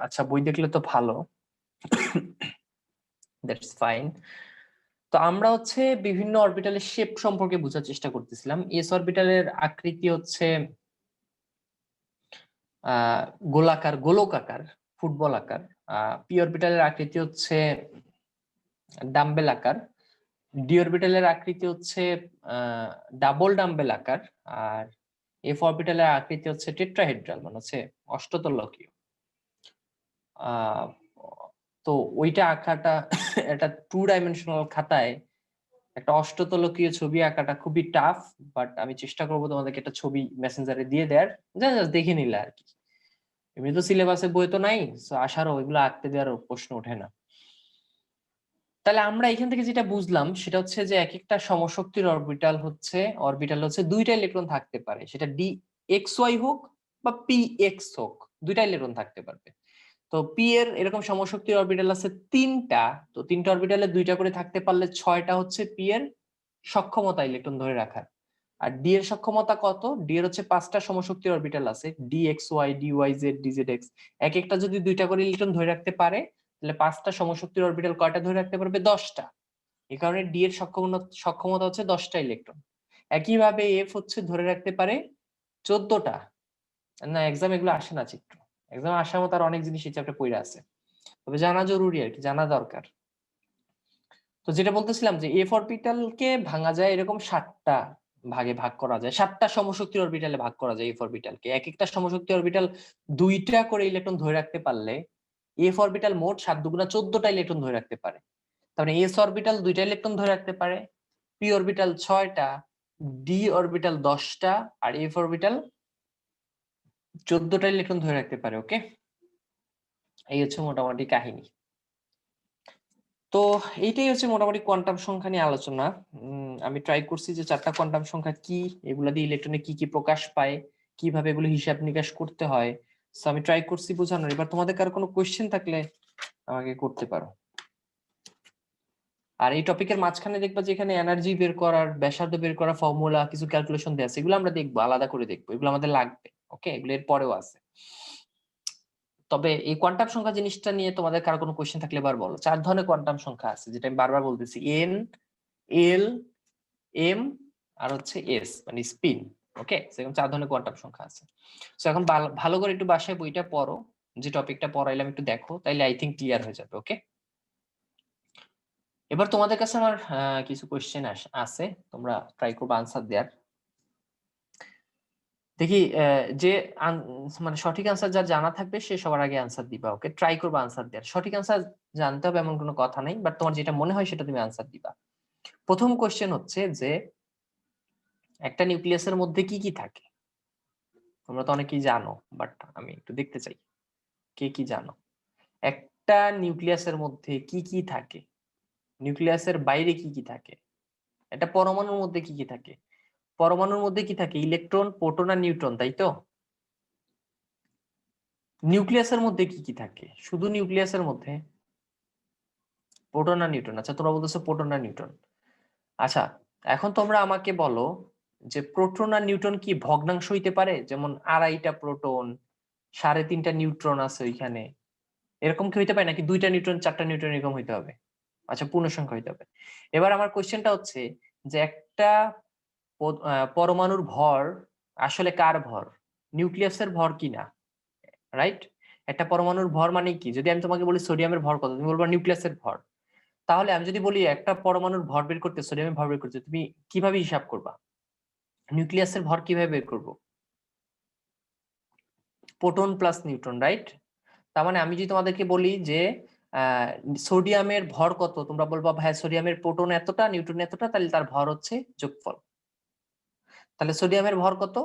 আচ্ছা, বই দেখলে তো ভালো, দ্যাটস ফাইন। তো আমরা হচ্ছে বিভিন্ন অরবিটালের শেপ সম্পর্কে বোঝার চেষ্টা করতেছিলাম। এস অরবিটালের আকৃতি হচ্ছে গোলাকার, গোলক আকার, ফুটবল আকার। পি অরবিটালের আকৃতি হচ্ছে ডাম্বেল আকার। ডি অরবিটালের আকৃতি হচ্ছে ডাবল ডাম্বেল আকার। আর এফ অরবিটালের আকৃতি হচ্ছে টেট্রাহেড্রাল, মানে হচ্ছে অষ্টতলকীয়। তো ওইটা আঁকাটা একটা 2 ডাইমেনশনাল খাতায় একটা অষ্টতলকীয় ছবি আঁকাটা খুবই টাফ, বাট আমি চেষ্টা করবো তোমাদেরকে একটা ছবি মেসেঞ্জারে দিয়ে দেয়ার, জাস্ট দেখে নিলে আর কি। এমনি তো সিলেবাসে বই তো নাই, আসারও ওইগুলো আঁকতে দেওয়ার প্রশ্ন ওঠে না। তাহলে আমরা এখান থেকে যেটা বুঝলাম সেটা হচ্ছে যে এক একটা সমশক্তির অরবিটাল হচ্ছে দুইটা ইলেকট্রন থাকতে পারে, সেটা ডি এক্স ওয়াই হোক বা পি এক্স হোক, দুইটা ইলেকট্রন থাকতে পারবে। তো পি এর এরকম সমশক্তির অরবিটাল আছে 3টা। তো 3টা অরবিটালে 2টা করে থাকতে পারলে 6টা হচ্ছে পি এর সক্ষমতা ইলেকট্রন ধরে রাখার। আর ডি এর সক্ষমতা কত? ডি এর হচ্ছে 5টা সমশক্তির অরবিটাল আছে, D X Y, D Y Z, D Z X. এক একটা যদি 2টা করে ইলেকট্রন ধরে রাখতে পারে, তাহলে 5টা সমশক্তির অরবিটাল কয়টা ধরে রাখতে পারবে? 10টা। এই কারণে ডি এর সক্ষমতা হচ্ছে 10টা ইলেকট্রন। একইভাবে এফ হচ্ছে ধরে রাখতে পারে 14টা। না, এক্সাম এগুলো আসে না চিত্র, এক্সাম আসার মতো আর অনেক জিনিস এই চ্যাপ্টারে পড়ে আছে, তবে জানা জরুরি আর কি, জানা দরকার। তো যেটা বলতেছিলাম যে এফ অরবিটালকে ভাঙা যায় এরকম 7টা ভাগে ভাগ করা যায়, 7টা সমশক্তির অরবিটালে ভাগ করা যায় এফ অরবিটালকে। এক একটা সমশক্তি অরবিটাল 2টা করে ইলেকট্রন ধরে রাখতে পারলে এফ অরবিটাল মোট 7 দুগুণা 14টা ইলেকট্রন ধরে রাখতে পারে। তারপরে এস অরবিটাল 2টা ইলেকট্রন ধরে রাখতে পারে, পি অরবিটাল 6টা, ডি অরবিটাল 10টা, আর এফ অরবিটাল 14টা ইলেকট্রন ধরে রাখতে পারে। ওকে, এই হচ্ছে মোটামুটি কাহিনী। তো এইটাই হচ্ছে মোটামুটি কোয়ান্টাম সংখ্যা নিয়ে আলোচনা। আমি ট্রাই করছি যে 4টা কোয়ান্টাম সংখ্যা কি, এগুলা দিয়ে ইলেকট্রনে কি কি প্রকাশ পায়, কিভাবে এগুলো হিসাব নিকাশ করতে হয়, সো আমি ট্রাই করছি বোঝানোর। এবার তোমাদের কারো কোনো কোয়েশ্চেন থাকলে আমাকে করতে পারো। আর এই টপিকের মাঝখানে দেখবা যে এখানে এনার্জি বের করার, ব্যাসার্ধ বের করার ফর্মুলা, কিছু ক্যালকুলেশন দেওয়া আছে, এগুলো আমরা দেখবো, আলাদা করে দেখবো, এগুলো আমাদের লাগবে। ওকে, এগুলো এর পরেও আছে। তবে এই কোয়ান্টাম সংখ্যা জিনিসটা নিয়ে তোমাদের কারো কোনো কোয়েশ্চেন থাকলে এবার বলো। 4 ধরনের কোয়ান্টাম সংখ্যা আছে, যেটা আমি বারবার বলতেছি, এন, এল, এম, আর হচ্ছে এস, মানে স্পিন। ওকে, সেরকম 4 ধরনের কোয়ান্টাম সংখ্যা আছে। তো এখন ভালো করে একটু বাসায় বইটা পড়ো, যে টপিকটা পড়াইলাম একটু দেখো, তাইলে আই থিঙ্ক ক্লিয়ার হয়ে যাবে। ওকে, এবার তোমাদের কাছে আমার কিছু কোয়েশ্চেন আছে, তোমরা ট্রাই করবে আনসার দেওয়ার। দেখি যে মানে সঠিক আনসার যার জানা থাকবে সে সবার আগে আনসার দিবা। ওকে, ট্রাই করবে আনসার দেওয়ার। সঠিক আনসার জানতে হবে এমন কোনো কথা নেই, বাট তোমার যেটা মনে হয় সেটা তুমি আনসার দিবা। প্রথম কোয়েশ্চেন হচ্ছে যে একটা নিউক্লিয়াসের মধ্যে কি কি থাকে? তোমরা তো অনেকেই জানো, বাট আমি একটু দেখতে চাই কে কি জানো। একটা নিউক্লিয়াসের মধ্যে কি কি থাকে, নিউক্লিয়াসের বাইরে কি কি থাকে, একটা পরমাণুর মধ্যে কি কি থাকে? পরমাণুর মধ্যে কি থাকে? ইলেকট্রন, প্রোটন আর নিউট্রন, তাই তো? নিউক্লিয়াসের মধ্যে কি কি থাকে? শুধু নিউক্লিয়াসের মধ্যে প্রোটন আর নিউট্রন। আচ্ছা, তোমরা বলতেছো প্রোটন আর নিউট্রন। আচ্ছা, এখন তোমরা আমাকে বলো যে প্রোটন আর নিউট্রন কি ভগ্নাংশ হইতে পারে? যেমন 2.5টা প্রোটন, 3.5টা নিউট্রন আছে ওইখানে, এরকম কি হইতে পারে? নাকি 2টা নিউট্রন, 4টা নিউট্রন এরকম হইতে হবে? আচ্ছা, পূর্ণ সংখ্যা হইতে হবে। এবার আমার কোশ্চেনটা হচ্ছে যে একটা পরমাণুর ভর আসলে কার ভর? নিউক্লিয়াসের ভর কিনা, রাইট? একটা পরমাণুর ভর মানে কি? যদি আমি তোমাকে বলি সোডিয়ামের ভর কত, তুমি বলবা নিউক্লিয়াসের ভর। তাহলে আমি যদি বলি একটা পরমাণুর ভর বের করতে, সোডিয়ামের ভর বের করতে, তুমি কিভাবে হিসাব করবা? নিউক্লিয়াসের ভর কিভাবে বের করবো? Proton plus neutron, right? তার মানে আমি যদি তোমাদেরকে বলি যে সোডিয়ামের ভর কত, তোমরা বলবা ভাই সোডিয়ামের প্রোটন এতটা, নিউট্রন এতটা, তাহলে তার ভর হচ্ছে যোগফল। তাহলে সোডিয়ামের ভর কত?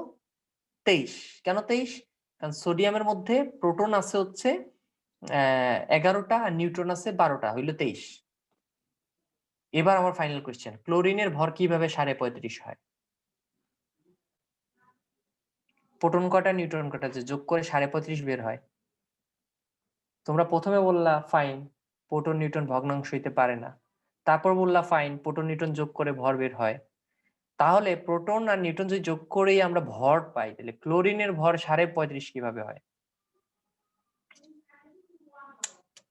23। কেন 23? কারণ সোডিয়ামের মধ্যে প্রোটন আছে হচ্ছে 11টা আর নিউট্রন আছে 12টা, হইল 23। এবার আমার ফাইনাল কোয়েশ্চেন, ক্লোরিনের ভর কিভাবে 35.5 হয়? প্রোটন কটা, নিউট্রন কটা, যে যোগ করে 35.5 বের হয়। তোমরা প্রথমে বললা ফাইন, প্রোটন নিউট্রন ভগ্নাংশ হইতে পারে না, তারপর বললা ফাইন, প্রোটন নিউট্রন যোগ করে ভর বের হয়। তাহলে প্রোটন আর নিউট্রন যদি যোগ করেই আমরা ভর পাই, তাহলে ক্লোরিনের ভর 35.5 কিভাবে হয়?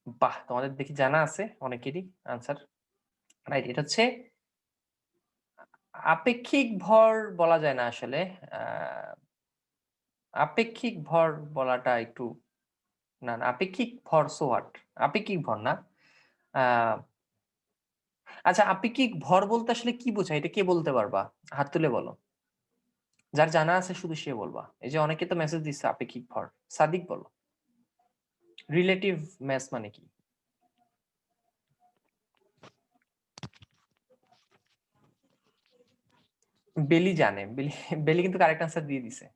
বাহ, তোমাদের দেখি জানা আছে অনেকেরই আনসার রাইট। এটা হচ্ছে আপেক্ষিক ভর বলা যায় না আসলে, আপেক্ষিক ভর বলাটা একটু, না না আপেক্ষিক ভর সো হোয়াট, আপেক্ষিক ভর না। আচ্ছা, আপেক্ষিক ভর বলতে আসলে কি বোঝায়, এটা কে বলতে পারবা? হাত তুলে বলো, যার জানা আছে শুধু সে বলবা। এই যে অনেকে তো মেসেজ দিচ্ছে আপেক্ষিক ভর। সাদিক বলো, রিলেটিভ ম্যাস মানে কি? বেলি জানে, বেলি বেলি কিন্তু কারেক্ট আনসার দিয়ে দিছে।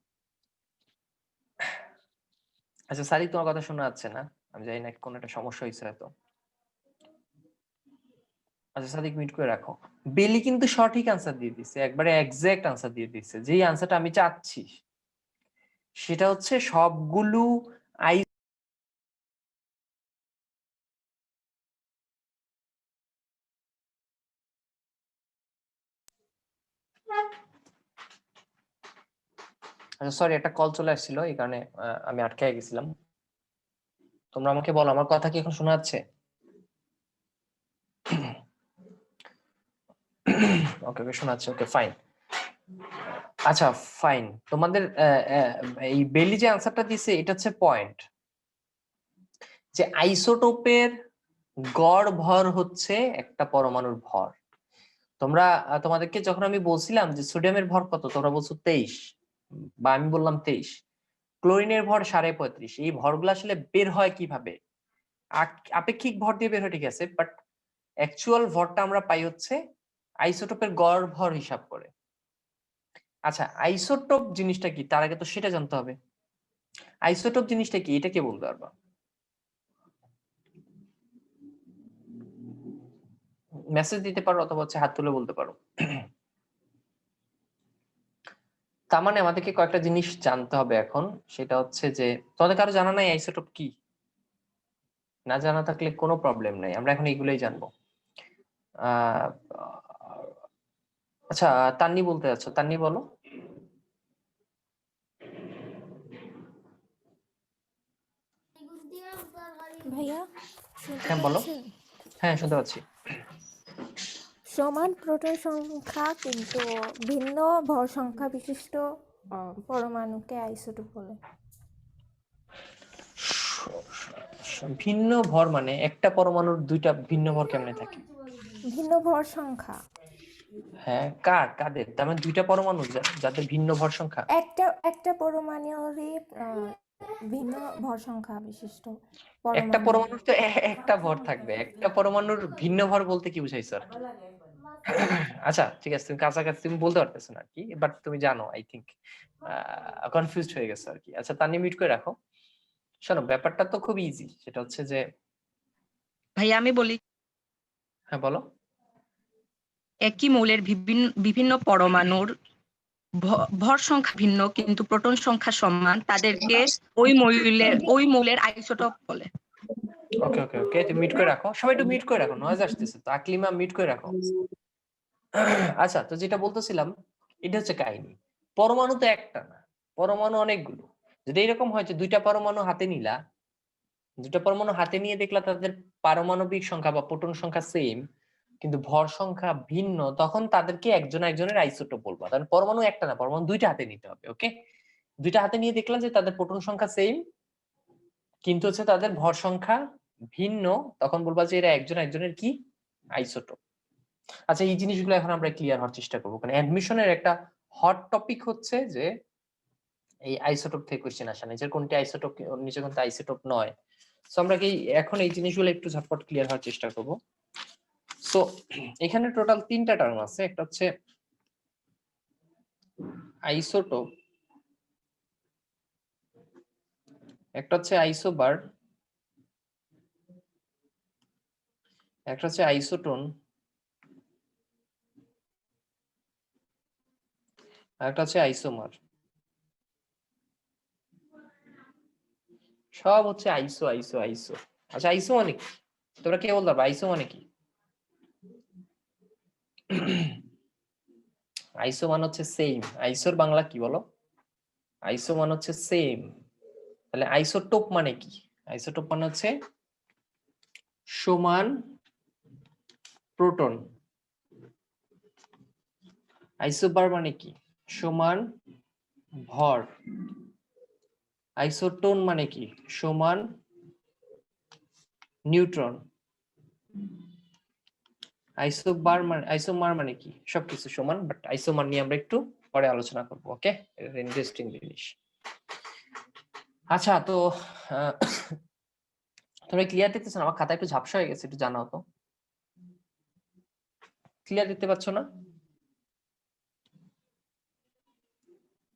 আচ্ছা সাদিক, তোমার কথা শোনা যাচ্ছে না, আমি জানি না কোন একটা সমস্যা হয়েছে হয়তো। আচ্ছা সাদিক মিউট করে রাখো। বেলি কিন্তু সঠিক আনসার দিয়ে দিচ্ছে, একবারে এক্সাক্ট আনসার দিয়ে দিচ্ছে। যেই আনসারটা আমি চাচ্ছি সেটা হচ্ছে সবগুলো আই। আচ্ছা সরি, একটা কল চলে আসছিল, এই কারণে আমি আটকে গেছিলাম। তোমরা আমাকে বলো, আমার কথা কি এখন শোনা যাচ্ছে? ওকে ওকে, শোনা যাচ্ছে, ওকে ফাইন। আচ্ছা ফাইন, তোমাদের এই বেলি যে আনসারটা দিছে এটা হচ্ছে পয়েন্ট, যে আইসোটোপের গড় ভর হচ্ছে একটা পরমাণুর ভর। তোমরা তোমাদেরকে যখন আমি বলছিলাম যে সোডিয়ামের ভর কত, তোমরা বলছো 23, বা আমি বললাম 23, ক্লোরিনের ভর 35.5। এই ভরগুলো আসলে বের হয় কিভাবে? আপেক্ষিক ভর দিয়ে বের হয় ঠিক আছে, বাট অ্যাকচুয়াল ভরটা আমরা পাই হচ্ছে আইসোটোপের গড় ভর হিসাব করে। আচ্ছা আইসোটোপ জিনিসটা কি, তার আগে তো সেটা জানতে হবে। আইসোটোপ জিনিসটা কি, এটা কে বলতে পারবা? মেসেজ দিতে পারো অথবা হচ্ছে হাত তুলে বলতে পারো। তার মানে আমাদেরকে কয়েকটা জিনিস জানতে হবে এখন। সেটা হচ্ছে যে তোমাদের কারো জানা নাই আইসোটোপ কি? না জানা থাকলে কোনো প্রবলেম নাই, আমরা এখন এইগুলোই জানবো। আহ আচ্ছা, তান্নি বলতে যাচ্ছ, তান্নি বলো। ভাইয়া শুনতে হ্যাঁ বলো। পাচ্ছেন? হ্যাঁ শুনতে পাচ্ছি। সমান প্রোটন সংখ্যা কিন্তু ভিন্ন ভর সংখ্যা বিশিষ্ট পরমাণুকে আইসোটোপ বলে। ভিন্ন ভর মানে একটা পরমাণুর দুইটা ভিন্ন ভর কেমনে থাকে? ভিন্ন ভর সংখ্যা হ্যাঁ, কাদের? তার মানে দুইটা পরমাণু যাদের ভিন্ন ভর সংখ্যা। একটা পরমাণুরই ভিন্ন ভর সংখ্যা বিশিষ্ট একটা পরমাণু। পরমাণুর তো একটা ভর থাকবে, একটা পরমাণুর ভিন্ন ভর বলতে কি বুঝাইছো আর কি? আচ্ছা ঠিক আছে, তুমি কাছাকাছি, তুমি বলতে পারতেছো না আর কি, বাট তুমি জানো আই থিঙ্ক, কনফিউজড হয়ে গেছো আর কি। আচ্ছা তানি মিউট করে রাখো। শোনো, ব্যাপারটা তো খুব ইজি, সেটা হচ্ছে যে, ভাইয়া আমি বলি, হ্যাঁ বলো। একই মৌলের বিভিন্ন পরমাণুর ভর সংখ্যা ভিন্ন কিন্তু প্রোটন সংখ্যা সমান, তাদেরকে ওই মৌলের আইসোটোপ বলে। ওকে ওকে ওকে, তুমি মিউট করে রাখো, সবাই একটু মিউট করে রাখো, নয়েজ আসতেছে তো। আকলিমা মিউট করে রাখো। আচ্ছা তো যেটা বলতেছিলাম, এটা হচ্ছে কাহিনী। পরমাণু তো একটা না, পরমাণু অনেকগুলো। যদি এরকম হয় যে দুইটা পরমাণু হাতে নিলা, দুটা পরমাণু হাতে নিয়ে দেখলা তাদের পারমাণবিক সংখ্যা বা প্রোটন সংখ্যা সেম কিন্তু ভর সংখ্যা ভিন্ন, তখন তাদেরকে একজন একজনের আইসোটোপ বলবো। কারণ পরমাণু একটা না, পরমাণু দুইটা হাতে নিতে হবে। ওকে, দুইটা হাতে নিয়ে দেখলাম যে তাদের প্রোটন সংখ্যা সেম কিন্তু হচ্ছে তাদের ভর সংখ্যা ভিন্ন, তখন বলবা যে এরা একজন একজনের কি আইসোটোপ। আচ্ছা এই জিনিসগুলো এখন আমরা ক্লিয়ার হওয়ার চেষ্টা করবো, কারণ অ্যাডমিশনের একটা হট টপিক হচ্ছে যে এই আইসোটোপ থেকে কোশ্চেন আসা, নিজের কোনটি আইসোটোপ নিচে কোনটা আইসোটোপ নয়। সো আমরা কি এখন এই জিনিসগুলো একটু ঝটপট ক্লিয়ার হওয়ার চেষ্টা করব। সো এখানে টোটাল তিনটা টার্ম আছে, একটা হচ্ছে আইসোটোপ, একটা হচ্ছে আইসোবার, একটা হচ্ছে আইসোটোন, আর একটা হচ্ছে আইসোমার। সব হচ্ছে আইসো আইসো আইসো। আচ্ছা আইসো মানে কি, তোমরা কে বলতে পারবে আইসো মানে কি? আইসো মানে হচ্ছে সেম। আইসোর বাংলা কি বলো? আইসো মানে হচ্ছে সেম। তাহলে আইসোটোপ মানে কি? আইসোটোপ মানে হচ্ছে সমান প্রোটন। আইসোবার মানে কি? সমান ভর। আইসোটোন মানে কি? সমান নিউট্রন। আইসোমার মানে কি? সবকিছু সমান, বাট আইসোমার নিয়ে আমরা একটু পরে আলোচনা করব। ওকে, এটা ইন্টারেস্টিং জিনিস। আচ্ছা, তো তোমরা ক্লিয়ার দেখতেছ না? আমার খাতা একটু ঝাপসা হয়ে গেছে, একটু জানাও তো। ক্লিয়ার দেখতে পাচ্ছ না?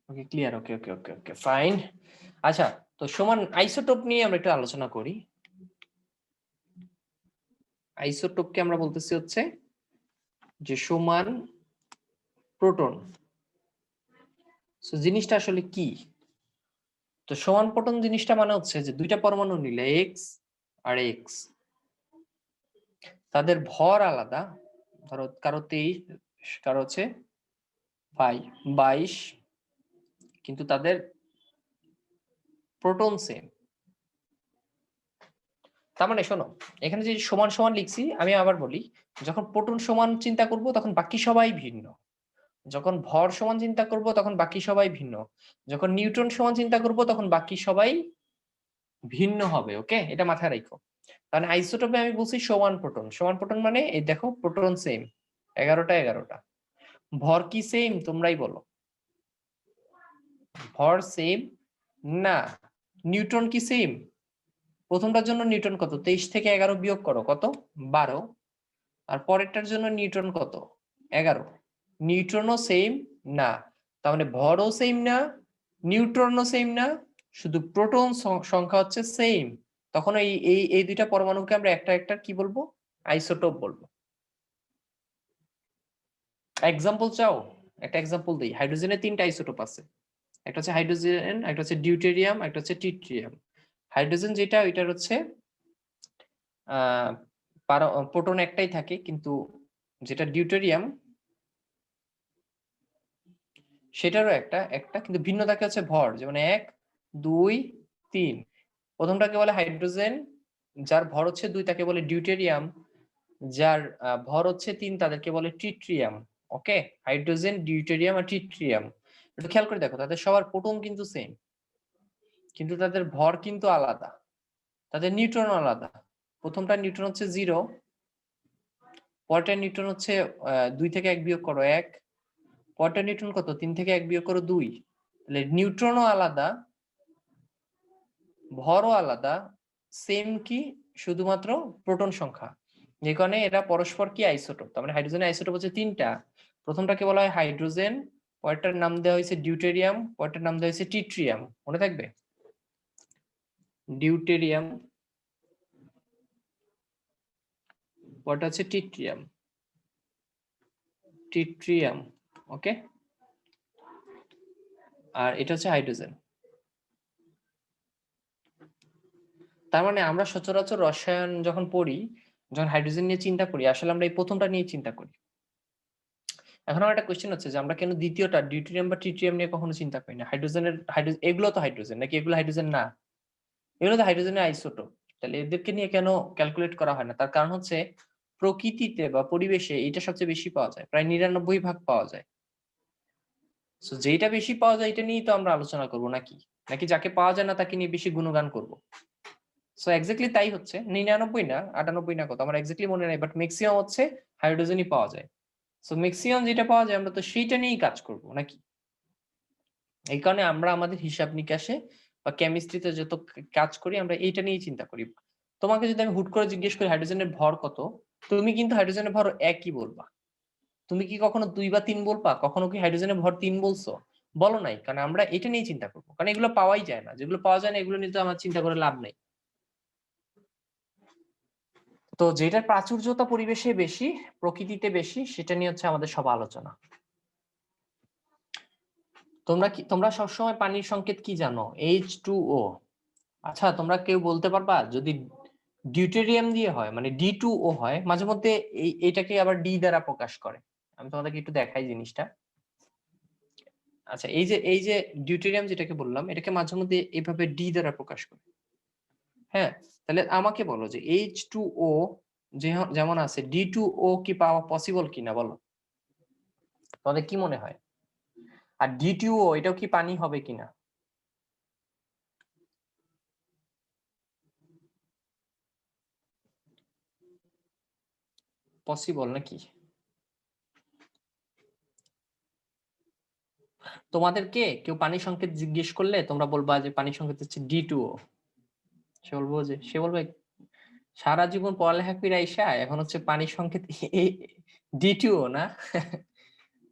ওকে, ক্লিয়ার। ওকে ওকে ওকে ওকে, ফাইন। আচ্ছা, তো সমান আইসোটোপ নিয়ে আমরা একটু আলোচনা করি। আইসোটোপকে আমরা বলতেছি হচ্ছে যে সমান প্রোটন। সো জিনিসটা আসলে কি? তো সমান প্রোটন জিনিসটা মানে হচ্ছে যে দুইটা পরমাণু নিলে এক্স আর এক্স, তাদের ভর আলাদা। ধরো কারো 23, কারো হচ্ছে 22, কিন্তু তাদের প্রোটন সেম। তার মানে শোনো, এখানে যে সমান সমান লিখছি, আমি আবার বলি, যখন প্রোটন সমান চিন্তা করব তখন বাকি সবাই ভিন্ন। যখন ভর সমান চিন্তা করব তখন বাকি সবাই ভিন্ন। যখন নিউট্রন সমান চিন্তা করব তখন বাকি সবাই ভিন্ন হবে। ওকে, এটা মাথায় রাখো। তাহলে আইসোটোপে আমি বলছি সমান প্রোটন। সমান প্রোটন মানে এই দেখো, প্রোটন সেম 11টা 11টা। ভর কি সেম? তোমরাই বলো। ভর সেম না। নিউট্রন কি সেম? প্রথমটার জন্য নিউটন কত? 23 থেকে 11 বিয়োগ করো, কত? 12। আর পরেরটার জন্য নিউটন কত? 11। নিউট্রনও সেম না। তার মানে ভরও সেম না, নিউট্রনও সেম না, শুধু প্রোটন সংখ্যা হচ্ছে সেম। তখন এই এই এই দুইটা পরমাণুকে আমরা একটা একটা কি বলবো? আইসোটোপ বলবো। এক্সাম্পল চাও? একটা এক্সাম্পল দিই। হাইড্রোজেনের 3টা আইসোটোপ আছে। একটা হচ্ছে হাইড্রোজেন, একটা হচ্ছে ডিউটেরিয়াম, একটা হচ্ছে ট্রিটিয়াম। হাইড্রোজেন যেটা, ওইটার হচ্ছে প্রোটন একটাই থাকে, কিন্তু যেটা ডিউটেরিয়াম সেটারও একটা একটা, কিন্তু ভিন্ন থাকে হচ্ছে ভর। যেমন 1 2 3। প্রথমটাকে বলে হাইড্রোজেন, যার ভর হচ্ছে 2 তাকে বলে ডিউটেরিয়াম। যার ভর হচ্ছে 3 তাদেরকে বলে ট্রিটিয়াম। ওকে, হাইড্রোজেন, ডিউটেরিয়াম আর ট্রিটিয়াম। একটু খেয়াল করে দেখো, তাদের সবার প্রোটন কিন্তু সেম, কিন্তু তাদের ভর কিন্তু আলাদা, তাদের নিউট্রন আলাদা। প্রথমটা নিউট্রন হচ্ছে 0, পরেরটা নিউট্রন হচ্ছে 2 থেকে 1 বিয়োগ করো 1, পরেরটা নিউট্রন কত? 3 থেকে 1 বিয়োগ করো 2। তাহলে নিউট্রনও আলাদা, ভরও আলাদা, সেম কি? শুধুমাত্র প্রোটন সংখ্যা। যে কারণে এরা পরস্পর কি আইসোটোপ। তার মানে হাইড্রোজেনের আইসোটোপ হচ্ছে 3টা। প্রথমটাকে বলা হয় হাইড্রোজেন, পরেরটার নাম দেওয়া হয়েছে ডিউটেরিয়াম, পরেরটার নাম দেওয়া হয়েছে ট্রিটিয়াম। মনে থাকবে? ডিউটেরিয়াম, পরেরটা হচ্ছে ট্রিটিয়াম। ট্রিটিয়াম, ওকে। আর এটা হচ্ছে হাইড্রোজেন। তার মানে আমরা সচরাচর রসায়ন যখন পড়ি, যখন হাইড্রোজেন নিয়ে চিন্তা করি, আসলে আমরা এই প্রথমটা নিয়ে চিন্তা করি। এখন আমার একটা কোশ্চেন হচ্ছে যে আমরা কেন দ্বিতীয়টা ডিউটেরিয়াম বা ট্রিটিয়াম নিয়ে কখনো চিন্তা করি না? এগুলো তো হাইড্রোজেন নাকি? এগুলো হাইড্রোজেন না? এগুলো তো হাইড্রোজেনের আইসোটোপ। তাহলে এদেরকে নিয়ে কেন ক্যালকুলেট করা হয় না? তার কারণ হচ্ছে প্রকৃতিতে বা পরিবেশে এটা সবচেয়ে বেশি পাওয়া যায়, প্রায় 99 ভাগ পাওয়া যায়। সো যেটা বেশি পাওয়া যায় এটা নিয়েই তো আমরা আলোচনা করব, নাকি নাকি যাকে পাওয়া যায় না তাকে নিয়ে বেশি গুণগান করব? সো এক্স্যাক্টলি তাই হচ্ছে। 99 না, 98 না, কত আমার এক্স্যাক্টলি মনে নাই, বাট ম্যাক্সিমাম হচ্ছে হাইড্রোজেনই পাওয়া যায়। সো ম্যাক্সিমাম যেটা পাওয়া যায় আমরা তো সেইটা নিয়েই কাজ করব, নাকি? এই কারণে আমরা আমাদের হিসাব নিকাশে বা কেমিস্ট্রিতে যত কাজ করি আমরা এইটা নিয়েই চিন্তা করি। তোমাকে যদি আমি হুট করে জিজ্ঞেস করি হাইড্রোজেনের ভর কত, তুমি কিন্তু হাইড্রোজেনের ভর 1ই বলবা। তুমি কি কখনো 2 বা 3 বলবা? কখনো কি হাইড্রোজেনের ভর 3 বলছো? বলো নাই, কারণ আমরা এটা নিয়ে চিন্তা করবো। কারণ এগুলো পাওয়াই যায় না। যেগুলো পাওয়া যায় না এগুলো নিয়ে তো আমার চিন্তা করে লাভ নেই। তো যেটার প্রাচুর্যতা পরিবেশে বেশি, প্রকৃতিতে বেশি, সেটা নিয়ে হচ্ছে আমাদের সব আলোচনা। তোমরা সবসময় পানির সংকেত কি জানো? H2O। আচ্ছা, তোমরা কেউ বলতে পারবা যদি ডিউটেরিয়াম দিয়ে হয়, মানে D2O হয়, মাঝে মধ্যে এটাকে আবার ডি দ্বারা প্রকাশ করে। আমি তোমাদেরকে একটু দেখাই জিনিসটা। আচ্ছা, এই যে ডিউটেরিয়াম যেটাকে বললাম, এটাকে মাঝে মধ্যে এভাবে ডি দ্বারা প্রকাশ করে। হ্যাঁ, তাহলে আমাকে বলো যে H2O যেমন আছে D2O কি পাওয়া পসিবল কিনা বলো, তোমাদের কি মনে হয়? আর D2O এটাও কি পানি হবে কিনা? পসিবল নাকি? তোমাদেরকে কেউ পানির সংকেত জিজ্ঞেস করলে তোমরা বলবা যে পানির সংকেত হচ্ছে D2O। সে বলবে সারা জীবন পড়ালেখা করে আইসা এখন হচ্ছে পানির সংকেত D2O না।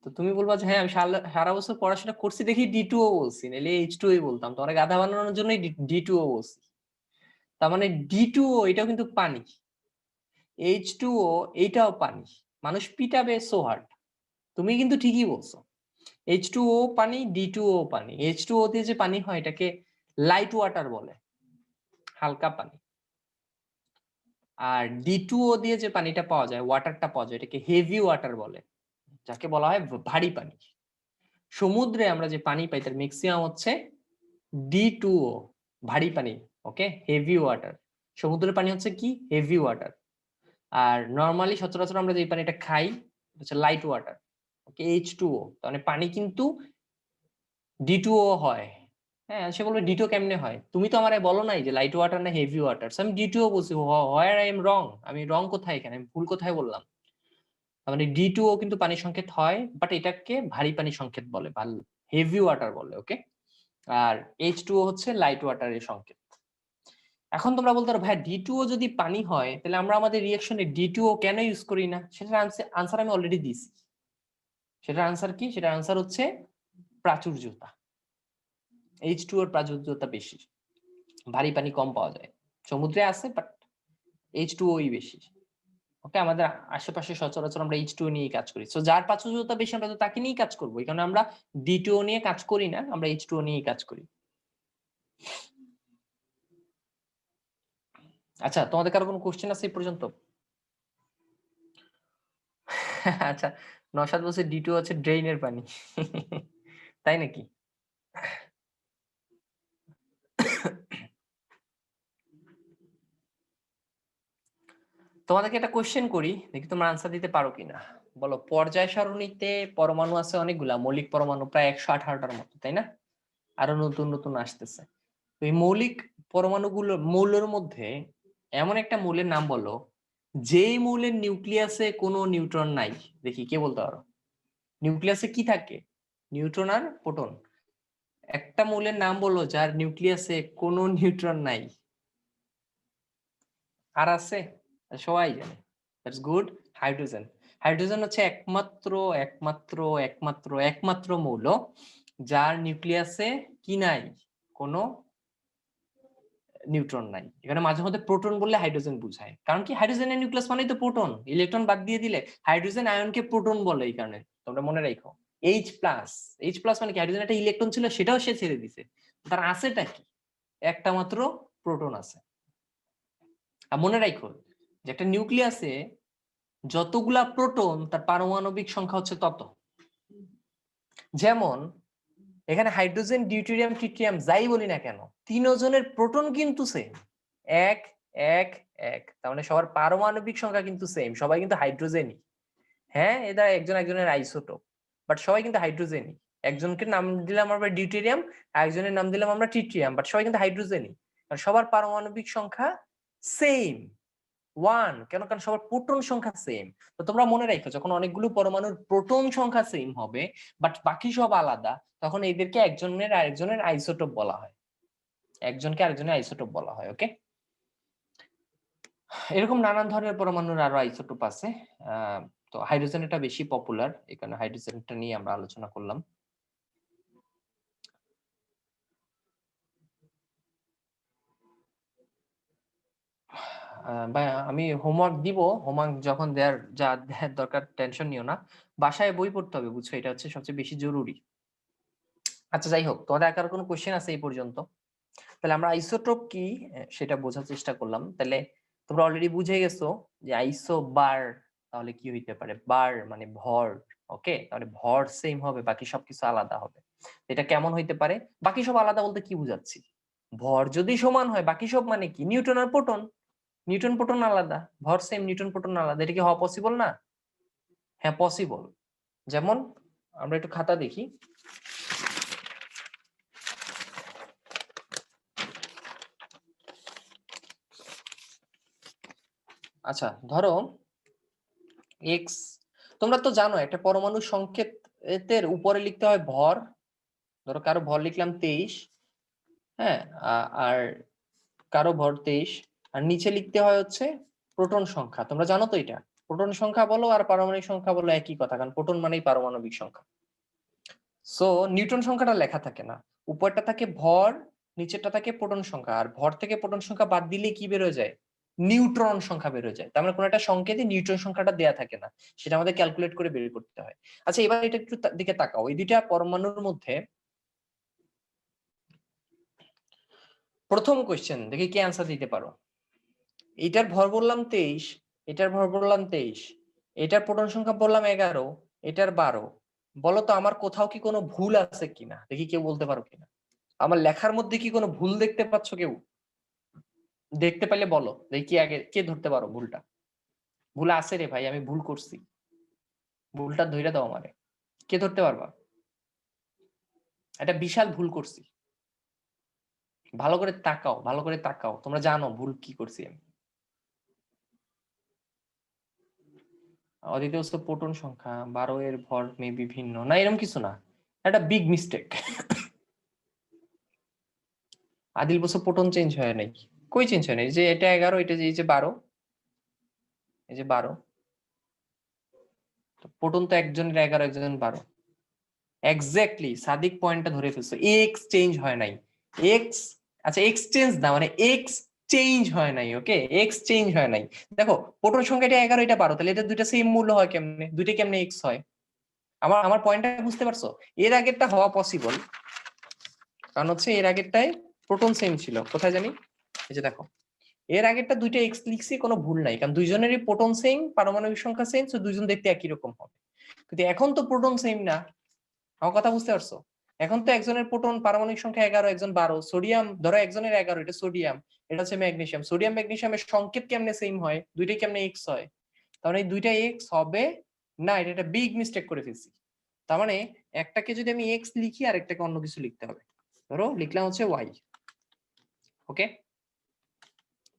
তো তুমি বলবা যে হ্যাঁ আমি সারা বছর পড়াশোনা করছি দেখি D2O বলছি, নাহলে H2O বলতাম, তোমার গাধা বানানোর জন্যই D2O বলছি। তার মানে D2O এটাও কিন্তু পানি, H2O এইটাও পানি, মানুষ পিটাবে সো হার্ড। তুমি কিন্তু ঠিকই বলছো, H2O পানি, D2O পানি। H2O দিয়ে যে পানি হয় এটাকে লাইট ওয়াটার বলে, হালকা পানি। আর D2O দিয়ে যে পানিটা পাওয়া যায়, ওয়াটারটা পাওয়া যায়, এটাকে হেভি ওয়াটার বলে, যাকে বলা হয় ভারী পানি। সমুদ্রে আমরা যে পানি পাই তার ম্যাক্সিমাম হচ্ছে D2O, ভারী পানি। ওকে, হেভি ওয়াটার। সমুদ্রের পানি হচ্ছে কি? Heavy water. আর নরমালি সচরাচর আমরা যে পানিটা খাই হচ্ছে লাইট ওয়াটার। ওকে, H2O। মানে পানি কিন্তু D2O হয়। হ্যাঁ, সে বলবে D2O কেমনে হয়? তুমি তো আমারে বলো নাই যে লাইট ওয়াটার না হেভি ওয়াটার। আমি D2O বলছি, হোয়ার আই এম রং? আমি রং কোথায় এখানে? আমি ভুল কোথায় বললাম? মানে D2O কিন্তু পানি সংকেত হয়, বাট এটাকে ভারী পানি সংকেত বলে বা হেভি ওয়াটার বলে। ওকে, আর H2O হচ্ছে লাইট ওয়াটারের সংকেত। এখন তোমরা বলতে পারো ভাই D2O যদি পানি হয় তাহলে আমরা আমাদের রিঅ্যাকশনে D2O কেন ইউজ করি না? সেটার আনসার আমি অলরেডি দিয়েছি। সেটার আনসার কি? সেটার আনসার হচ্ছে প্রাচুর্যতা। H2O এর প্রাচুর্যতা বেশি, ভারী পানি কম পাওয়া যায়। সমুদ্রে আছে বাট H2O বেশি। ওকে, আমাদের আশেপাশে সচরাচর আমরা H2O নিয়ে কাজ করি। সো যার প্রাচুর্যতা বেশি আমরা তো তাকে নিয়ে কাজ করবো। এই কারণে আমরা D2O নিয়ে কাজ করি না, আমরা H2O নিয়ে কাজ করি। আচ্ছা, তোমাদের কারো কোনো কোশ্চেন আছে এই পর্যন্ত? আচ্ছা, নওশাদ বলছে D2O হচ্ছে ড্রেইনের পানি। তাই নাকি? তোমাদেরকে একটা কোশ্চেন করি, দেখি তোমরা আনসার দিতে পারো কিনা। বলো, পর্যায় সারণীতে পরমাণু আছে অনেকগুলা, মৌলিক পরমাণু প্রায় 118টার মতো, তাই না? আরো নতুন নতুন আসতেছে। তো এই মৌলিক পরমাণুগুলো মৌলের মধ্যে এমন একটা মৌলের নাম বলো যেই মৌলের নিউক্লিয়াসে কোনো নিউট্রন নাই। দেখি কে বলতে পারো। নিউক্লিয়াসে কি থাকে? নিউট্রন আর প্রোটন। একটা মৌলের নাম বলো যার নিউক্লিয়াসে কোনো নিউট্রন নাই। আর আছে? সবাই জানে, দ্যাটস গুড। হাইড্রোজেন। হাইড্রোজেন হচ্ছে একমাত্র একমাত্র একমাত্র একমাত্র মৌল যার নিউক্লিয়াসে কি নাই? কোনো নিউট্রন নাই। এখানে মাঝে মধ্যে প্রোটন বললে হাইড্রোজেন বুঝায়, কারণ কি হাইড্রোজেনের নিউক্লিয়াস মানেই তো প্রোটন, ইলেকট্রন বাদ দিয়ে দিলে হাইড্রোজেন আয়নকে প্রোটন বলে। এই কারণে তোমরা মনে রাখো H+। মানে কি? হাইড্রোজেন একটা ইলেকট্রন ছিল, সেটাও সে ছেড়ে দিছে। তার আছেটা কি? একটা মাত্র প্রোটন আছে। আর মনে রাখো যে একটা নিউক্লিয়াসে যতগুলা প্রোটন তার পারমাণবিক সংখ্যা হচ্ছে তত। যেমন এখানে হাইড্রোজেন, ডিউটেরিয়াম, ট্রিটিয়াম যাই বলি না কেন, তিনজনের প্রোটন কিন্তু সেম, এক এক এক। তার মানে সবার পারমাণবিক সংখ্যা কিন্তু সেম, সবাই কিন্তু হাইড্রোজেনই। হ্যাঁ, এরা একজন একজনের আইসোটোপ, বাট সবাই কিন্তু হাইড্রোজেনই। একজনকে নাম দিলাম আমরা ডিউটেরিয়াম, আরেকজনের নাম দিলাম আমরা ট্রিটিয়াম, বাট সবাই কিন্তু হাইড্রোজেনই। কারণ সবার পারমাণবিক সংখ্যা সেম, 1। কেন? কারণ সবার প্রোটন সংখ্যা সেম। তো তোমরা মনে রাখো, যখন অনেকগুলো পরমাণুর প্রোটন সংখ্যা সেম হবে বাট বাকি সব আলাদা, তখন এদেরকে একজনের আরেকজনের আইসোটোপ বলা হয়। একজনকে আরেকজনের আইসোটোপ বলা হয়। ওকে, এরকম নানান ধরনের পরমাণুর আরো আইসোটোপ আছে। তো হাইড্রোজেন এটা বেশি পপুলার, এই কারণে হাইড্রোজেনটা নিয়ে আমরা আলোচনা করলাম। ভাই আমি হোমওয়ার্ক দিব, হোমওয়ার্ক যখন দেওয়ার দরকার, টেনশন নিও না। বাসায় বই পড়তে হবে, বুঝছো? এটা হচ্ছে সবচেয়ে বেশি জরুরি। আচ্ছা, যাই হোক, তোমাদের আর কোনো কোশ্চেন আছে এই পর্যন্ত? তাহলে আমরা আইসোটোপ কি সেটা বোঝার চেষ্টা করলাম। তাহলে তোমরা অলরেডি বুঝে গেছো যে আইসো বার তাহলে কি হইতে পারে। বার মানে ভর। ওকে, তাহলে ভর সেম হবে, বাকি সবকিছু আলাদা হবে। এটা কেমন হইতে পারে? বাকি সব আলাদা বলতে কি বুঝাচ্ছি? ভর যদি সমান হয় বাকি সব মানে কি, নিউটন আর প্রোটন, নিউটন প্রোটন আলাদা, ভর সেম নিউটন প্রোটন আলাদা, এটা কি হওয়া পসিবল না? হ্যাঁ পসিবল। যেমন আমরা একটু খাতা দেখি, আচ্ছা ধরো এক্স, তোমরা তো জানো একটা পরমাণু সংকেতের উপরে লিখতে হয় ভর, ধরো কারো ভর লিখলাম 23, হ্যাঁ আর কারো ভর 23, আর নিচে লিখতে হয় হচ্ছে প্রোটন সংখ্যা। তোমরা জানো তো এটা, প্রোটন সংখ্যা বলো আর পারমাণবিক সংখ্যা বলো একই কথা, কারণ প্রোটন মানেই পারমাণবিক সংখ্যা। সো নিউটন সংখ্যাটা লেখা থাকে না, উপরটা থাকে ভর, নিচেরটা থাকে প্রোটন সংখ্যা, আর ভর থেকে প্রোটন সংখ্যা বাদ দিলে কি বের হয়ে যায়, নিউট্রন সংখ্যা বের হয়ে যায়। তার মানে কোনো একটা সংকেতে নিউট্রন সংখ্যাটা দেয়া থাকে না, সেটা আমাদের ক্যালকুলেট করে বের করতে হয়। আচ্ছা এবার এটা একটু দিকে তাকাও, এই দুইটা পরমাণুর মধ্যে প্রথম কোশ্চেন দেখি কি অ্যান্সার দিতে পারো। এটার ভর বললাম 23, এটার ভর বললাম 23, এটার প্রোটন সংখ্যা বললাম 11, এটার 12। বলো তো আমার কোথাও কি কোনো ভুল আছে কিনা, দেখি কেউ বলতে পারো কিনা। আমার লেখার মধ্যে কি কোনো ভুল দেখতে পাচ্ছ কেউ? দেখতে পাইলে বলো, দেখি কি আগে কে ধরতে পারো ভুলটা। ভুল আছে রে ভাই, আমি ভুল করছি, ভুলটা ধইরা দাও আমারে, কে ধরতে পারবা? এটা বিশাল ভুল করছি, ভালো করে তাকাও, ভালো করে তাকাও, তোমরা জানো ভুল কি করছি আমি। অদ্বিতীয় বস্তু প্রোটন সংখ্যা 12 এর ভর মেবি ভিন্ন, না এরকম কিছু না, একটা বিগ মিস্টেক। আদিল বস্তু প্রোটন চেঞ্জ হয় নাই, কই চেঞ্জ হয় নাই, যে এটা 11, এটা যে এই যে 12, এই যে 12, প্রোটন তো একজনের 11 একজনের 12। এক্স্যাক্টলি সাদিক পয়েন্টটা ধরে ফেলছো, এক্স চেঞ্জ হয় নাই, এক্স, আচ্ছা এক্সচেঞ্জ না মানে এক্স চেঞ্জ হয় নাই, ওকে এক্স চেঞ্জ হয় নাই। দেখো প্রোটন সংখ্যাটা 11, এটা 12, তাহলে এটা দুইটা সেম মূল্য হয় কেমনে, দুইটা কেমনে এক্স হয়? আমার আমার পয়েন্টটা বুঝতে পারছো? এর আগেরটা হওয়া পসিবল, কারণ হচ্ছে এর আগেরটায় প্রোটন সেম ছিল, কোথায় জানি, এই যে দেখো এর আগেরটা দুইটা এক্স লিখছি, কোনো ভুল নাই, কারণ দুইজনেরই প্রোটন সেম, পারমাণবিক সংখ্যা সেম, তো দুইজন দেখতে একই রকম হবে। কিন্তু এখন তো প্রোটন সেম না, আমার কথা বুঝতে পারছো? এখন তো একজনের প্রোটন পারমাণবিক সংখ্যা 11, একজন 12, সোডিয়াম ধরো একজনের 11, এটা সোডিয়াম, এটা হচ্ছে ম্যাগনেসিয়াম, সোডিয়াম ম্যাগনেসিয়ামের সংকেত কেমনে সেম হয়, দুইটাই কেমনে এক্স হয়? তার মানে এই দুইটা এক্স হবে না, এটা একটা বিগ মিস্টেক করে ফেলছি। তার মানে একটাকে যদি আমি এক্স লিখি আর একটাকে অন্য কিছু লিখতে হবে, ধরো লিখলাম হচ্ছে ওয়াই, ওকে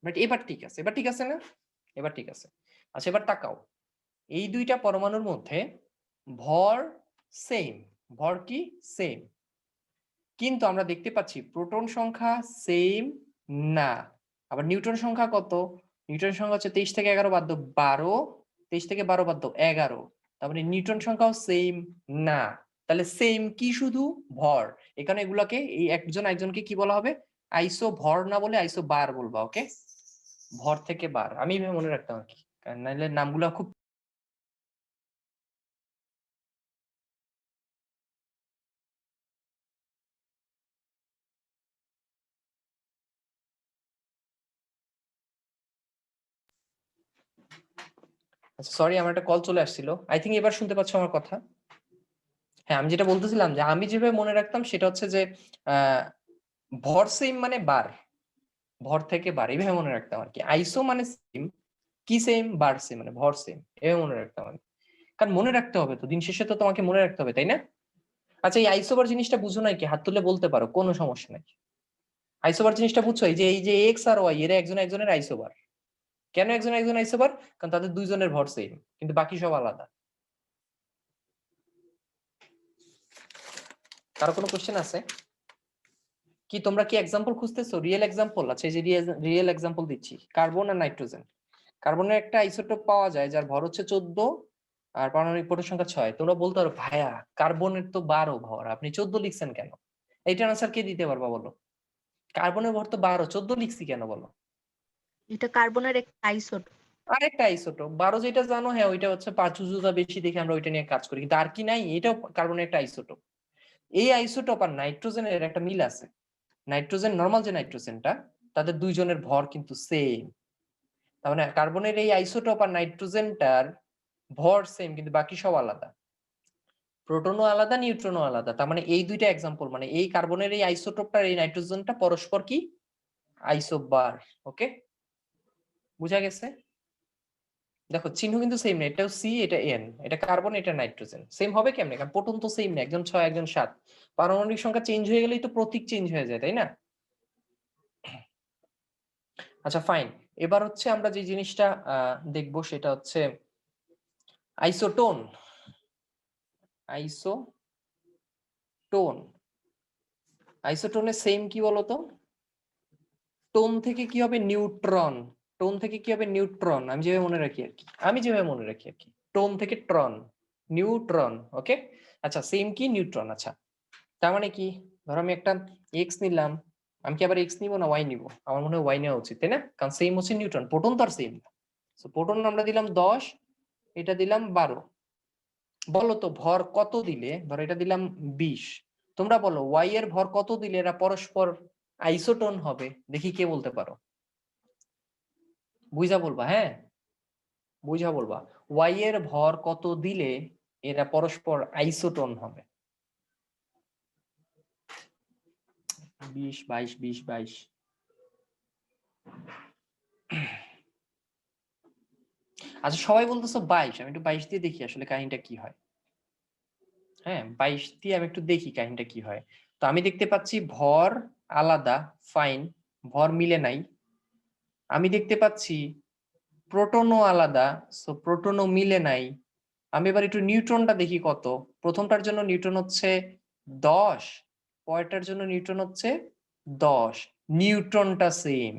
বাট এবার ঠিক আছে, এবার ঠিক আছে না, এবার ঠিক আছে। আচ্ছা এবার তাকাও, এই দুইটা পরমাণুর মধ্যে ভর সেম, ভর কি সেম, কিন্তু আমরা দেখতে পাচ্ছি প্রোটন সংখ্যা সেম না। আবার নিউটন সংখ্যা কত, নিউটন সংখ্যা হচ্ছে 23 থেকে 11 বাদ দাও 12, 23 থেকে 12 বাদ দাও 11, তার মানে নিউটন সংখ্যাও সেম না। তাহলে সেম কি শুধু ভর, এখানে এগুলাকে এই একজন একজনকে কি বলা হবে, আইসো ভর না বলে আইসো বার বলবা, ওকে ভর থেকে বার, আমি এভাবে মনে রাখতাম আর কি, কারণ নাহলে নামগুলা খুব। আচ্ছা সরি আমার একটা কল চলে আসছিল, আই থিঙ্ক এবার শুনতে পাচ্ছ আমার কথা। হ্যাঁ আমি যেটা বলতেছিলাম যে আমি যেভাবে মনে রাখতাম সেটা হচ্ছে যে আহ ভর সেম মানে বার, ভর থেকে বার, এইভাবে মনে রাখতাম আর কি। আইসো মানে সেম, কি সেম, বার সেম, মানে ভর সেম, এভাবে মনে রাখতাম আর কি। কারণ মনে রাখতে হবে তো, দিন শেষে তো তোমাকে মনে রাখতে হবে তাই না? আচ্ছা এই আইসোবার জিনিসটা বুঝো নাই কি, হাত তুলে বলতে পারো, কোনো সমস্যা নাই। আইসোবার জিনিসটা বুঝছো, এই যে এক্স আর ওয়াই এরা একজন একজনের আইসোবার। কেন একজন একজন আইসোবার? কারণ তাদের দুইজনের ভর সেম কিন্তু বাকি সব আলাদা। কারো কোনো কোশ্চেন আছে কি? তোমরা কি এক্সাম্পল খুঁজতেছো, রিয়েল এক্সাম্পল? আচ্ছা এই যে রিয়েল এক্সাম্পল দিচ্ছি, কার্বন আর নাইট্রোজেন। কার্বনের একটা আইসোটোপ পাওয়া যায় যার ভর হচ্ছে 14 আর পারমাণবিক প্রোটন সংখ্যা 6। তোমরা বলতে পারো ভাইয়া কার্বনের তো 12 ভর, আপনি 14 লিখছেন কেন? এইটার আনসার কে দিতে পারবা বলো? কার্বনের ভর তো 12, 14 লিখছি কেন বলো? এটা কার্বনের একটা আইসোটোপ। আরেকটা আইসোটোপ 12 যেটা জানো, হ্যাঁ ওইটা হচ্ছে 5 উচ্চতা বেশি দেখে আমরা ওইটা নিয়ে কাজ করি, কিন্তু আর কি নাই, এটাও কার্বনের একটা আইসোটোপ। এই আইসোটোপ আর নাইট্রোজেনের একটা মিল আছে, নাইট্রোজেন নরমাল যে নাইট্রোজেনটা, তাদের দুইজনের ভর কিন্তু সেম। তার মানে কার্বনের এই আইসোটোপ আর নাইট্রোজেনটার ভর সেম কিন্তু বাকি সব আলাদা। প্রোটনও আলাদা, নিউট্রনও আলাদা। তার মানে এই দুইটা এক্সাম্পল, মানে এই কার্বনের এই আইসোটোপটা এই নাইট্রোজেনটা পরস্পর কি আইসোবার। ওকে, বুঝা গেছে? দেখো চিহ্ন কিন্তু সেম না, এটাও সি, এটা এন, এটা কার্বন, এটা নাইট্রোজেন। সেম হবে কেমনে? কারণ প্রোটন তো সেম না, একজন 6 একজন 7। পারমাণবিক সংখ্যা চেঞ্জ হয়ে গেলেই তো প্রতীক চেঞ্জ হয়ে যায়, তাই না? আচ্ছা ফাইন, এবার হচ্ছে আমরা যে জিনিসটা দেখবো সেটা হচ্ছে আইসোটোন। আইসোটোনের সেম কি বলতো? টোন থেকে কি হবে নিউট্রন, টোন থেকে কি হবে নিউট্রন। আমি যেভাবে মনে রাখি আর কি, টোন থেকে ট্রন, নিউট্রন। ওকে, আচ্ছা সেম কি নিউট্রন। আচ্ছা তার মানে কি, ধরো আমি একটা এক্স নিলাম, আমি কি আবার এক্স নিব না ওয়াই নিব? আমার মনে হয় ওয়াই নেওয়া উচিত, তাই না? কারণ সেম হচ্ছে নিউট্রন, প্রোটন তো আর সেম না। সো প্রোটন আমরা দিলাম 10, এটা দিলাম 12। বলো তো ভর কত দিলে, ধরো এটা দিলাম 20, তোমরা বলো ওয়াই এর ভর কত দিলে এরা পরস্পর আইসোটোন হবে? দেখি কে বলতে পারো, বুঝা বলবা। হ্যাঁ বুঝা বলবা, ওয়াই এর ভর কত দিলে এরা পরস্পর আইসোটোন হবে? 20, 22, 20, 22। আচ্ছা সবাই বলতেছো 22, আমি একটু 22 দিয়ে দেখি আসলে কাহিনীটা কি হয়। হ্যাঁ 22 দিয়ে আমি একটু দেখি কাহিনীটা কি হয়। তো আমি দেখতে পাচ্ছি ভর আলাদা, ফাইন, ভর মিলে নাই। আমি দেখতে পাচ্ছি প্রোটনও আলাদা, সো প্রোটনও মিলে নাই। আমি এবার একটু নিউট্রনটা দেখি কত। প্রথমটার জন্য নিউট্রন হচ্ছে 10, পরেরটার জন্য নিউট্রন হচ্ছে 10। নিউট্রনটা সেম,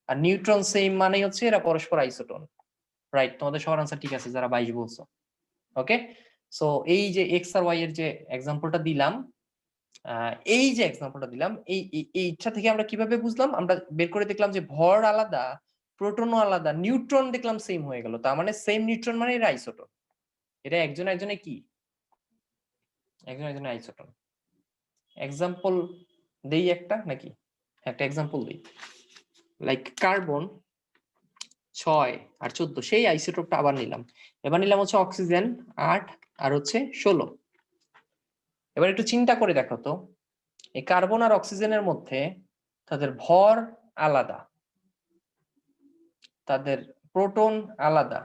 আর নিউট্রন সেম মানে হচ্ছে এরা পরস্পর আইসোটোন। রাইট, তোমাদের সবার আনসার ঠিক আছে যারা 22 বলছো। ওকে, সো এই যে এক্স আর ওয়াই এর যে এক্সাম্পলটা দিলাম, এইটা থেকে আমরা কিভাবে বুঝলাম? আমরা বের করে দেখলাম যে ভর আলাদা, প্রোটনও আলাদা, নিউট্রন দেখলাম সেম হয়ে গেল। তার মানে সেম নিউট্রন মানে এরা আইসোটোন। এটা একজন একজনে কি, একজন একজনে আইসোটোন। এক্সাম্পল দেই একটা নাকি? একটা এক্সাম্পল দেই, লাইক কার্বন 6 আর 14, সেই আইসোটোপটা আবার নিলাম। এবার নিলাম হচ্ছে অক্সিজেন 8 আর হচ্ছে 16। এবার একটু চিন্তা করে দেখো তো, এই কার্বন আর অক্সিজেনের মধ্যে তাদের ভর আলাদা, তাদের প্রোটন আলাদা,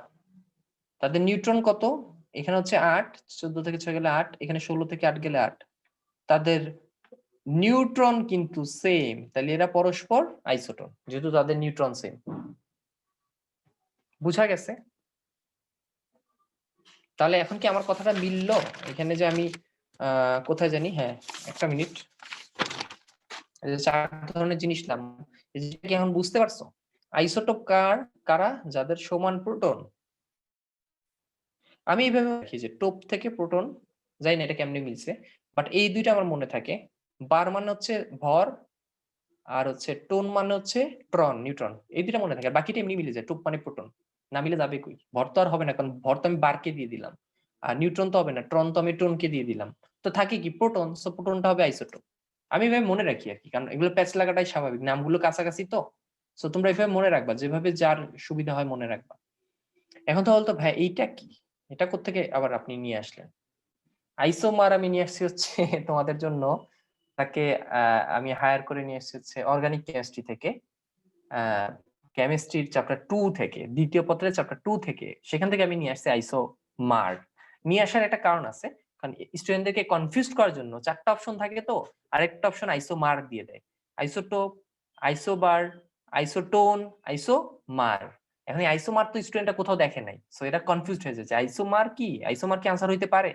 তাদের নিউট্রন কত? এখানে হচ্ছে 8, 14 থেকে 6 গেলে 8, এখানে 16 থেকে 8 গেলে 8। তাদের নিউট্রন কিন্তু সেম, তাহলে এরা পরস্পর আইসোটোন যেহেতু তাদের নিউট্রন সেম। বুঝা গেছে? তাহলে এখন কি আমার কথাটা মিললো? এখানে যে আমি কোথায় জানি, হ্যাঁ একটা মিনিট, এই যে 4 ধরনের জিনিস নাম, এই যে কি এখন বুঝতে পারছো? আইসোটোপ কারা? যাদের সমান প্রোটন। আমি এইভাবে রাখি যে টোপ থেকে প্রোটন, জানি না এটা কেমনে মিলছে, বাট এই দুইটা আমার মনে থাকে। বার মানে হচ্ছে ভর, আর হচ্ছে টোন মানে হচ্ছে ট্রন, নিউট্রন। এই দুইটা মনে থাকে, বাকিটা এমনি মিলে যায়। টোপ মানে প্রোটন, না মিলে যাবে কই? ভর তো আর হবে না, কারণ ভর তো আমি বারকে দিয়ে দিলাম, আর নিউট্রন তো হবে না, ট্রন তো আমি টোনকে দিয়ে দিলাম। তো থাকে কি প্রোটন, সো প্রোটনটা হবে আইসোটোপ। আমি এভাবে মনে রাখি আর কি, কারণ এগুলো প্যাচ লাগাটাই স্বাভাবিক, নামগুলো কাছাকাছি তো। সো তোমরা এভাবে মনে রাখবা, যেভাবে যার সুবিধা হয় মনে রাখবা। এখন তো বলতো ভাই এইটা কি, এটা কোত্থেকে আবার আপনি নিয়ে আসলেন? আইসোমার আমি নিয়ে আসছি হচ্ছে তোমাদের জন্য, তাকে আমি হায়ার করে নিয়ে এসেছি হচ্ছে অর্গানিক কেমিস্ট্রি থেকে, কেমিস্ট্রির চ্যাপ্টার 2 থেকে, দ্বিতীয় পত্রের চ্যাপ্টার 2 থেকে। সেখান থেকে আমি নিয়ে আসছি আইসোমার। নিয়ে আসার একটা কারণ আছে, কারণ স্টুডেন্টদেরকে কনফিউজ করার জন্য 4টা অপশন থাকে, তো আরেকটা অপশন আইসোমার দিয়ে দেয়। Isotope, isobar, isotone, isomer. এখন এই আইসোমার তো স্টুডেন্টরা কোথাও দেখে নাই, সো এটা কনফিউজড হয়ে যাচ্ছে। আইসোমার কি, আইসোমার কি আনসার হইতে পারে?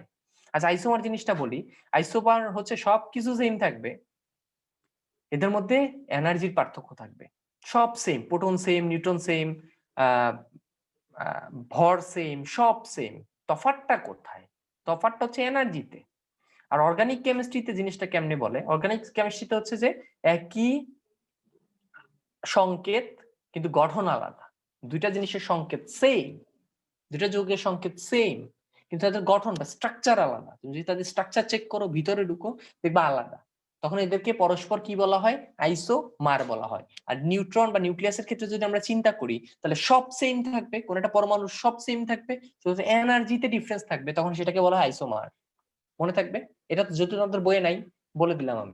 আচ্ছা আইসোমার জিনিসটা বলি, আইসোমার হচ্ছে সবকিছু সেম থাকবে, এদের মধ্যে এনার্জির পার্থক্য থাকবে। সব same, proton same, neutron same, ভর সেম, সব সেম। তফাৎটা কোথায়? তফাৎটা হচ্ছে এনার্জিতে। আর অর্গানিক কেমিস্ট্রিতে জিনিসটা কেমনে বলে? অর্গানিক কেমিস্ট্রিতে হচ্ছে যে একই সংকেত কিন্তু গঠন আলাদা। দুইটা জিনিসের সংকেত সেম, দুইটা যৌগের সংকেত সেম, কিন্তু তাদের গঠন বা স্ট্রাকচার আলাদা। তুমি যদি তাদের স্ট্রাকচার চেক করো, ভিতরে ঢুকো, দেখবা আলাদা। তখন এদেরকে পরস্পর কি বলা হয়? আইসোমার বলা হয়। আর নিউট্রন বা নিউক্লিয়াসের ক্ষেত্রে যদি আমরা চিন্তা করি, তাহলে সব সেম থাকবে, কোন একটা পরমাণু সব সেম থাকবে, শুধু এনার্জিতে ডিফারেন্স থাকবে, তখন সেটাকে বলা হয় আইসোমার। মনে থাকবে? এটা তো যদি তোমাদের বইয়ে নাই বলে দিলাম আমি,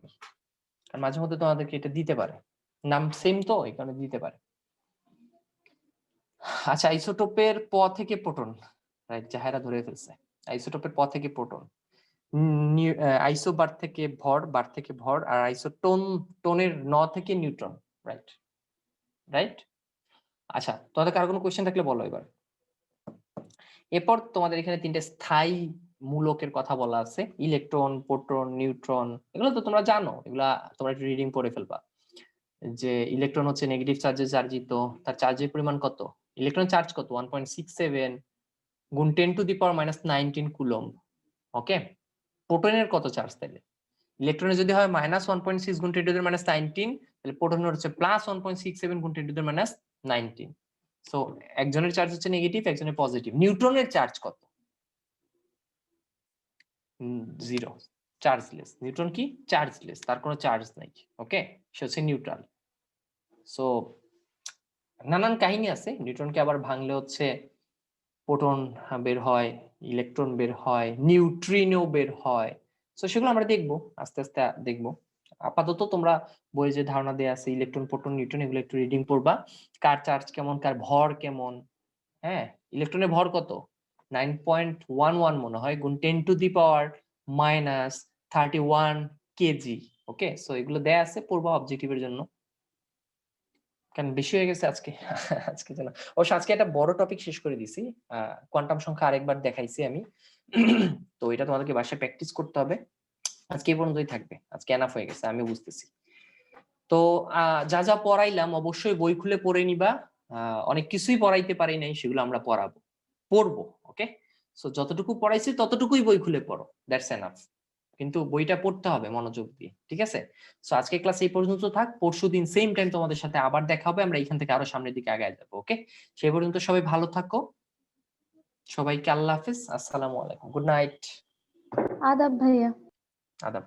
আর মাঝে মধ্যে তোমাদেরকে এটা দিতে পারে, নাম সেম তো এই কারণে দিতে পারে। আচ্ছা, আইসোটোপের প থেকে প্রোটন, রাইট, জাহেরা ধরে ফেলছে। আইসোটোপের প থেকে প্রোটন, আইসো বার থেকে ভর, আর আইসোটোন, টোনের ন থেকে নিউট্রন, রাইট রাইট। আচ্ছা, তোমাদের কারো কোনো কোয়েশ্চেন থাকলে বলো এবার। এরপর তোমাদের এখানে তিনটে স্থায়ী মূলকের কথা বলা আছে, ইলেকট্রন, প্রোটন, নিউট্রন, এগুলো তো তোমরা জানো, এগুলা তোমরা একটু রিডিং পড়ে ফেলবা। যে ইলেকট্রন হচ্ছে নেগেটিভ চার্জে চার্জিত, তার চার্জের পরিমাণ কত, ইলেকট্রন চার্জ কত 1.67 গুণ 10⁻⁹ কুলম্ব। ওকে, প্রোটনের কত চার্জ তাহলে, ইলেকট্রনের যদি হয় -1.6 গুণ 10⁻⁹, তাহলে প্রোটনের হচ্ছে +1.67 গুণ 10⁻⁹। সো একজনের চার্জ হচ্ছে নেগেটিভ, একজনের পজিটিভ। নিউট্রনের চার্জ কত? 0, চার্জলেস। নিউট্রন কি চার্জলেস, তার কোনো চার্জ নাই। ওকে, সে হচ্ছে নিউট্রাল। সো নানান কাহিনী আছে, নিউট্রনকে আবার ভাঙলে হচ্ছে প্রোটন বের হয়, ইলেকট্রন বের হয়, নিউট্রিনো বের হয়। সো সেগুলো আমরা দেখবো, আস্তে আস্তে দেখবো। আপাতত তোমরা বইয়ে যে ধারণা দেয়া আছে ইলেকট্রন, প্রোটন, নিউট্রন, এগুলো একটু রিডিং পড়বা। কার চার্জ কেমন, কার ভর কেমন। হ্যাঁ, ইলেকট্রনের ভর কত 9.11 মনে হয় গুণ 10⁻31 কেজি। ওকে, সো এগুলো দেয়া আছে, পড়বা অবজেক্টিভের জন্য। কেন বেশি হয়ে গেছে আজকে? আজকে জানা অবশ্য আজকে একটা বড় টপিক শেষ করে দিছি, কোয়ান্টাম সংখ্যা আরেকবার দেখাইছি আমি। তো এটা তোমাদেরকে বাসায় প্র্যাকটিস করতে হবে। আজকে এই পর্যন্তই থাকবে, আজকে এনাফ হয়ে গেছে আমি বুঝতেছি। তো যা যা পড়াইলাম অবশ্যই বই খুলে পড়ে নিবা। অনেক কিছুই পড়াইতে পারি নাই, সেগুলো আমরা পড়বো। ওকে, সো যতটুকু পড়াইছি ততটুকুই বই খুলে পড়ো, দ্যাটস এনাফ। কিন্তু বইটা পড়তে হবে মনোযোগ দিয়ে, ঠিক আছে? সো আজকে ক্লাস এই পর্যন্ত থাক, পরশুদিন সেম টাইম তোমাদের সাথে আবার দেখা হবে, আমরা এখান থেকে আরো সামনের দিকে আগায় যাবো। ওকে, সেই পর্যন্ত সবাই ভালো থাকো, সবাইকে আল্লাহ হাফেজ, আসসালামু আলাইকুম, গুড নাইট। आदाब भैया। আদাব।